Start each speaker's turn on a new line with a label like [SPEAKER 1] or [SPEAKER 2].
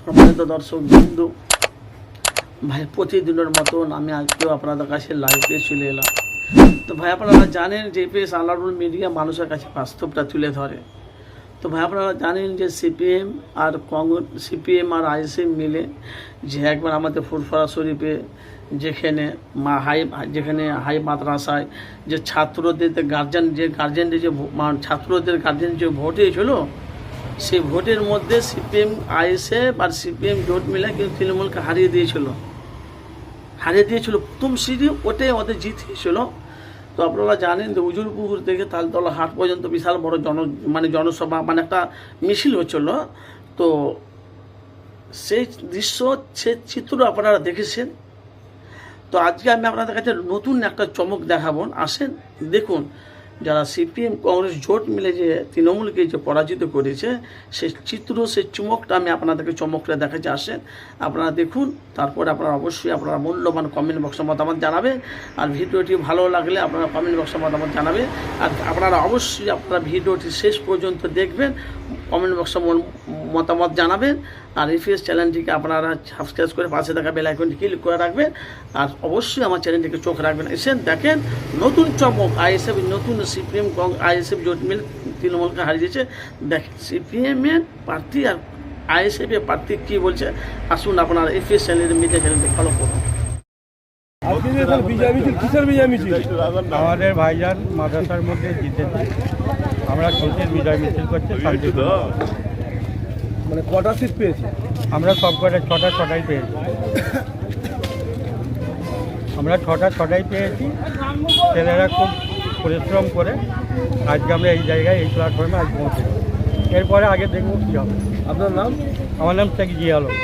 [SPEAKER 1] সম্মানিত দর্শক বন্ধু ভাই, প্রতিদিনের মতন আমি আজকেও আপনাদের কাছে লাইভে চলে এলাম। তো ভাই, আপনারা জানেন যে পেস আলারুল মিডিয়া মানুষের কাছে বাস্তবটা তুলে ধরে। তো ভাই, আপনারা জানেন যে সিপিএম আর আইএসএম মিলে যে একবার আমাদের ফুরফুরা শরীফে যেখানে হাই মাদ্রাসায় যে ছাত্রদের গার্জেনদের ছাত্রদের গার্জেন যে ভোট হয়েছিল, সেই ভোটের মধ্যে সিপিএম আইএসএফ আর সিপিএম জোট মিলে কিন্তু তৃণমূলকে হারিয়ে দিয়েছিল প্রথম সিটি, ওটাই আমাদের জিত হয়েছিল। তো আপনারা জানেন যে উজুরপুকুর থেকে তালতলা হাট পর্যন্ত বিশাল বড় জনসভা একটা মিছিল হচ্ছিল। তো সেই দৃশ্য, সে চিত্র আপনারা দেখেছেন। তো আজকে আমি আপনাদের কাছে নতুন একটা চমক দেখাবো, আসেন দেখুন। যারা সিপিএম কংগ্রেস জোট মিলে যে তৃণমূলকে যে পরাজিত করেছে, সেই চিত্র, সেই চমকটা আমি আপনাদেরকে চমকটা দেখাচ্ছি, আসেন আপনারা দেখুন। তারপরে আপনারা অবশ্যই আপনারা মূল্যবান কমেন্ট বক্সে মতামত জানাবেন। আর ভিডিওটি ভালো লাগলে আপনারা কমেন্ট বক্সে মতামত জানাবেন। আর আপনারা অবশ্যই আপনারা ভিডিওটি শেষ পর্যন্ত দেখবেন, কমেন্ট বক্সে মতামত জানাবেন। আর এফএস চ্যানেলটিকে আপনারা সাবস্ক্রাইব করে পাশে থাকা বেল আইকনটি ক্লিক করে রাখবেন। আর অবশ্যই আমার চ্যানেলটিকে চোখ রাখবেন। এসেন দেখেন নতুন চমক, আইএসএফ নতুন সিপিএম আইএসএফ জোট মিল তৃণমূলকে হারিয়েছে। দেখেন সিপিএমের প্রার্থী আর আইএসএফের প্রার্থী কী বলছে, আসুন আপনারা এফএস চ্যানেলের মিডিয়া চ্যানেলটি ফলো করুন।
[SPEAKER 2] আমাদের ভাইজান মাদ্রাসার মধ্যে জিতেছে, আমরা ছোটের বিজয় মিছিল করছি।
[SPEAKER 3] মানে কটা সিট পেয়েছে?
[SPEAKER 2] আমরা সব কটা ছটাই পেয়েছি। আমরা ছটাই পেয়েছি। ছেলেরা খুব পরিশ্রম করে আজকে আমরা এই জায়গায়, এই প্ল্যাটফর্মে আজ পৌঁছেছি। এরপরে আগে দেখবো কী হবে।
[SPEAKER 3] আপনার নাম?
[SPEAKER 2] আমার নাম শেখ জিয়া আলম।